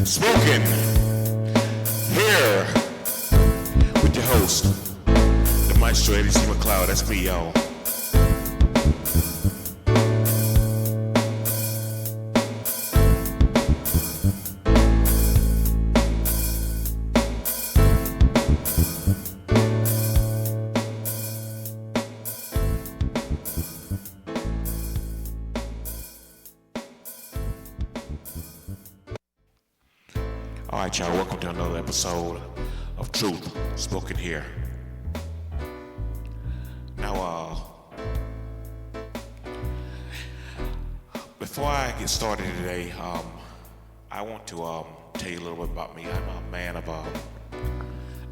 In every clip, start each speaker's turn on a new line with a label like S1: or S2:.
S1: Spoken here with your host, the Maestro Eddie C. McLeod. That's me, y'all. All right, y'all, welcome to another episode of Truth Spoken Here. Now, before I get started today, I want to tell you a little bit about me. I'm a man of,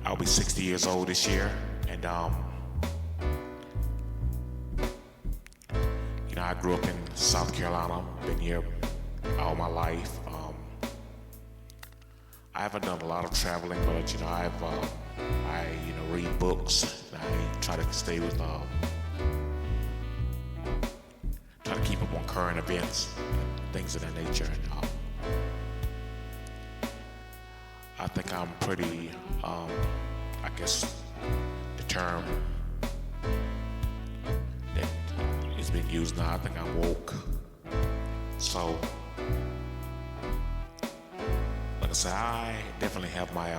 S1: I'll be 60 years old this year, and I grew up in South Carolina, been here all my life. I haven't done a lot of traveling, but I read books. I try to stay with, try to keep up on current events, things of that nature. And I think I'm pretty, I guess the term that is being used now, I think I'm woke. So, so I definitely have my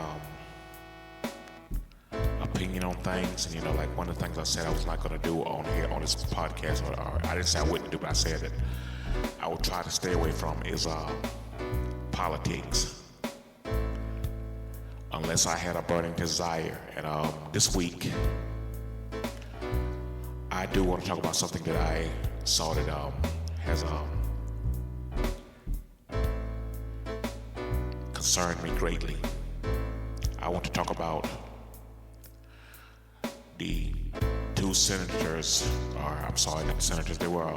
S1: opinion on things, and like one of the things I said I was not going to do on here on this podcast, or I didn't say I wouldn't do, but I said that I would try to stay away from is politics, unless I had a burning desire. And this week I do want to talk about something that I saw that has concerned me greatly. I want to talk about the two senators, not senators, they were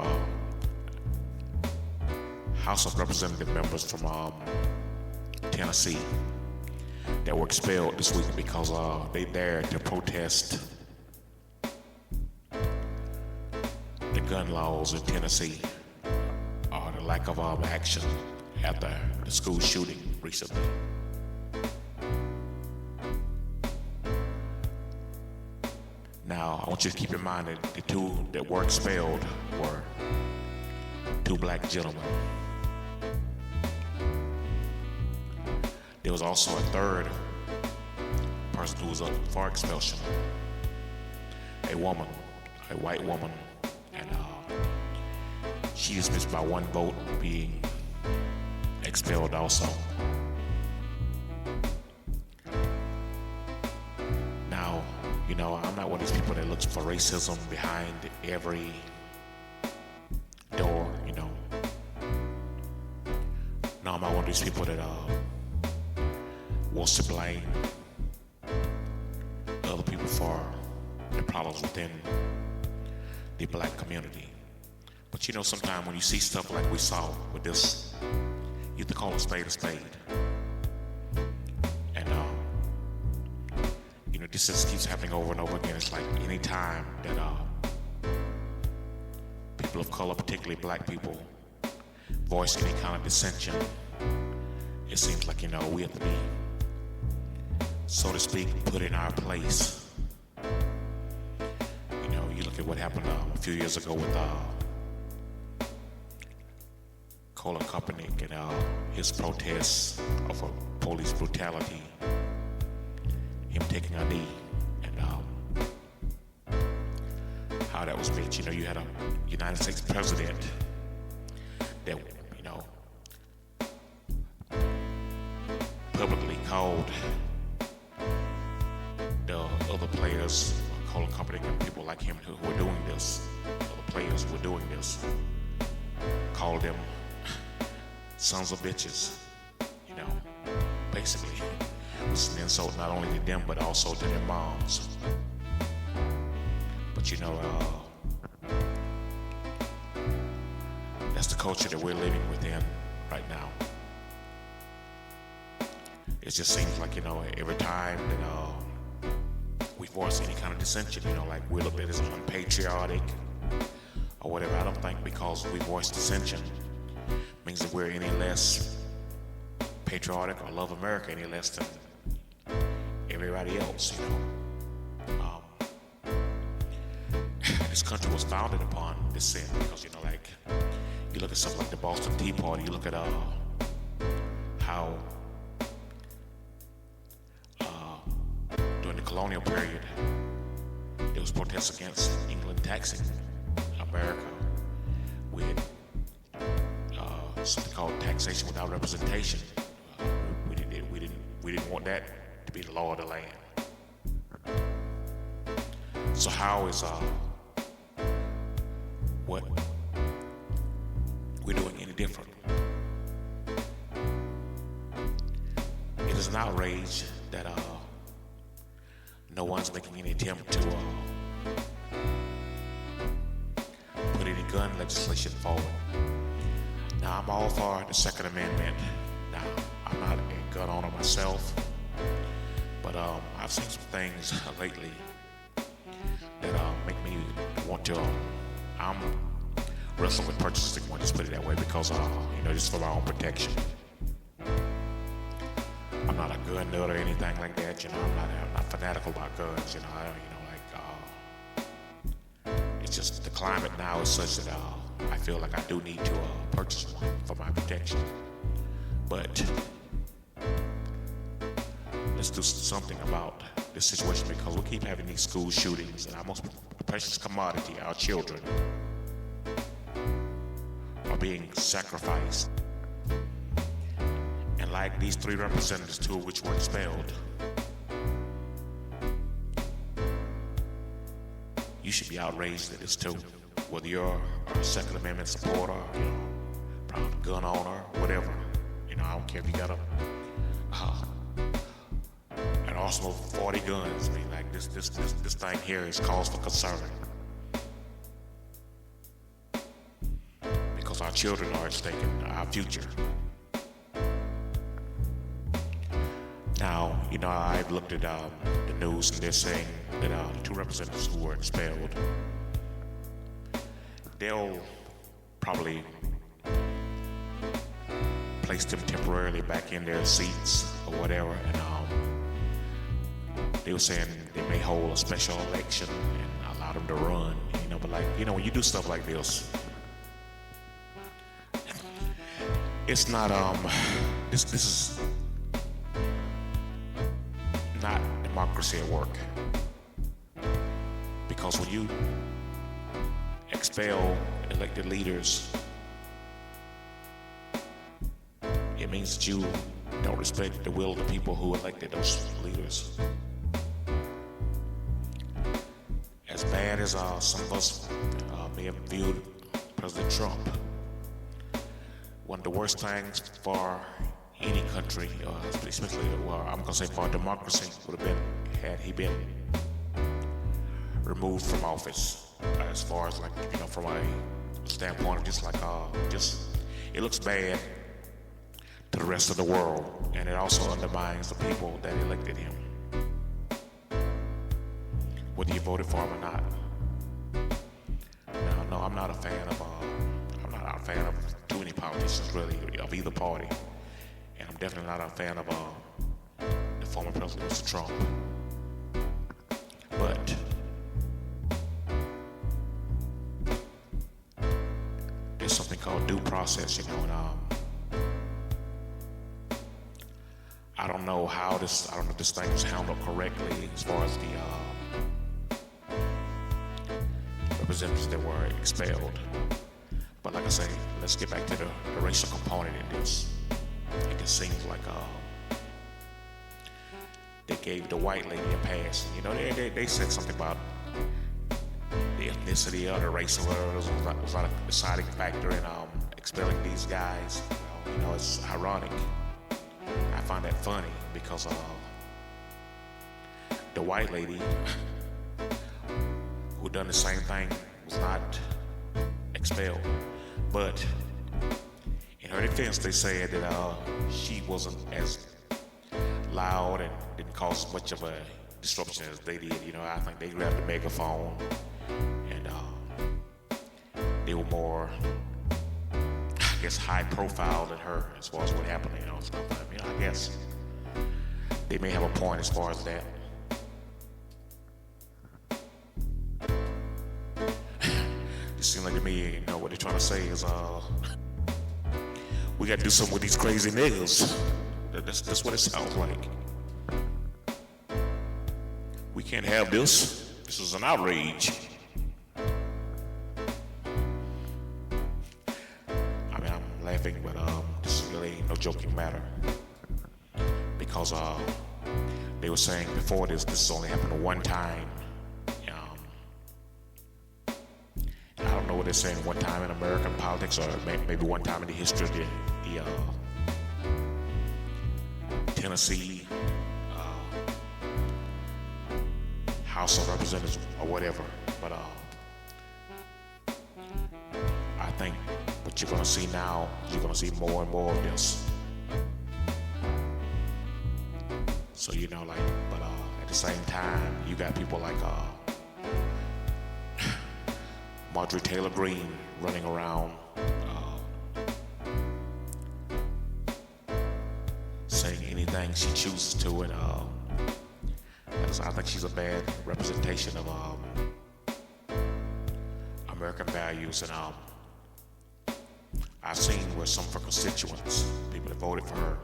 S1: House of Representative members from Tennessee that were expelled this week because they dared to protest the gun laws in Tennessee, or the lack of action after the school shooting recently. Now, I want you to keep in mind that the two that were expelled were two black gentlemen. There was also a third person who was up for expulsion, a white woman, and she just missed by one vote being expelled also. Now, I'm not one of these people that looks for racism behind every door, No, I'm not one of these people that wants to blame other people for the problems within the black community. But sometimes when you see stuff like we saw with this, you have to call a spade a spade. And this just keeps happening over and over again. It's like any time that people of color, particularly black people, voice any kind of dissension, it seems like we have to be, so to speak, put in our place. You look at what happened a few years ago with Colin Kaepernick and his protests of police brutality, him taking a knee, and how that was made. You had a United States president that, publicly called the other players, Colin Kaepernick and people like him who are doing this, or the players who are doing this, call them sons of bitches, you know, basically. It's an insult not only to them, but also to their moms. But you know, that's the culture that we're living within right now. It just seems like, you know, every time that we voice any kind of dissension, you know, like we're looked at as unpatriotic or whatever. I don't think because we voice dissension means that we're any less patriotic or love America any less than everybody else, you know. This country was founded upon dissent because, you know, like you look at something like the Boston Tea Party, you look at how during the colonial period there was protests against England taxing America with something called taxation without representation. We didn't want that to be the law of the land. So how is what we're doing any different? It is an outrage that no one's making any attempt to put any gun legislation forward. Now, I'm all for the Second Amendment. Now, I'm not a gun owner myself, but I've seen some things lately that make me want to. I'm wrestling with purchasing one, just put it that way, because you know, just for my own protection. I'm not a gun nut or anything like that. You know, I'm not fanatical about guns. You know, it's just the climate now is such that I feel like I do need to purchase one for my protection. But let's do something about this situation, because we keep having these school shootings, and our most precious commodity, our children, are being sacrificed. And like these 3 representatives, 2 of which were expelled, you should be outraged at this too. Whether you're a Second Amendment supporter, you know, proud gun owner, whatever. You know, I don't care if you got an arsenal of 40 guns. I mean, like this thing here is cause for concern. Because our children are at stake in our future. Now, you know, I've looked at the news, and they're saying that the 2 representatives who were expelled, they'll probably place them temporarily back in their seats or whatever, and they were saying they may hold a special election and allow them to run, you know. But like, you know, when you do stuff like this, it's not this is not democracy at work. Because when you expel elected leaders, it means that you don't respect the will of the people who elected those leaders. As bad as some of us may have viewed President Trump, one of the worst things for any country, especially, well, I'm gonna say for a democracy, would have been had he been removed from office. As far as, like, you know, from a standpoint of just like it looks bad to the rest of the world, and it also undermines the people that elected him, whether you voted for him or not. Now, no, I'm not a fan of too many politicians, really, of either party. And I'm definitely not a fan of the former president, Mr. Trump. But there's something called due process, you know, and I don't know if this thing was handled correctly as far as the representatives that were expelled. But like I say, let's get back to the racial component in this. It just seems like they gave the white lady a pass. You know, they said something about the ethnicity or the race of hers was not a deciding factor in expelling these guys. You know, it's ironic. I find that funny because the white lady who done the same thing was not expelled. But in her defense, they said that she wasn't as loud and didn't cause much of a disruption as they did. You know, I think they grabbed the megaphone and they were more, I guess, high profile than her as far as what happened. You know, stuff. You know, I guess they may have a point as far as that. It seems like to me, you know, what they're trying to say is, we got to do something with these crazy niggas. That's what it sounds like. We can't have this. This is an outrage. I mean, I'm laughing, but this is really no joking matter. Because they were saying before this has only happened one time. I don't know what they're saying, one time in American politics, or maybe one time in the history of the Tennessee House of Representatives or whatever. But I think what you're going to see now, you're going to see more and more of this. So, you know, like, but at the same time, you got people like Marjorie Taylor Greene running around saying anything she chooses to, and I think she's a bad representation of American values. And I've seen where some of her constituents, people that voted for her,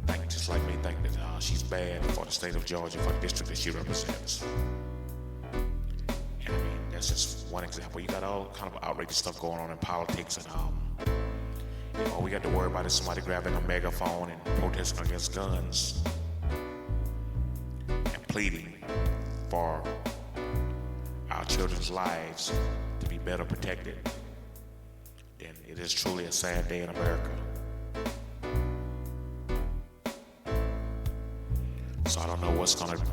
S1: think just like me, think that she's bad for the state of Georgia, for the district that she represents. And I mean, that's just one example. You got all kind of outrageous stuff going on in politics, and all we got to worry about is somebody grabbing a megaphone and protesting against guns and pleading for our children's lives to be better protected. Then it is truly a sad day in America. So I don't know what's going to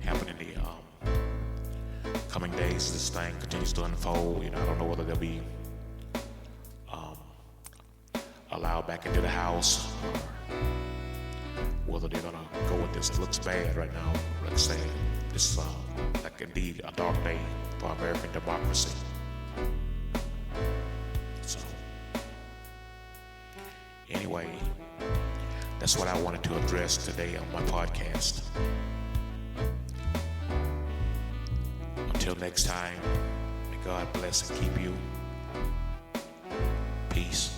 S1: happen in the coming days as this thing continues to unfold. You know, I don't know whether they'll be allowed back into the House, or whether they're gonna go with this. It looks bad right now. Like I say, this is like indeed a dark day for American democracy. So anyway, that's what I wanted to address today on my podcast. Until next time, may God bless and keep you. Peace.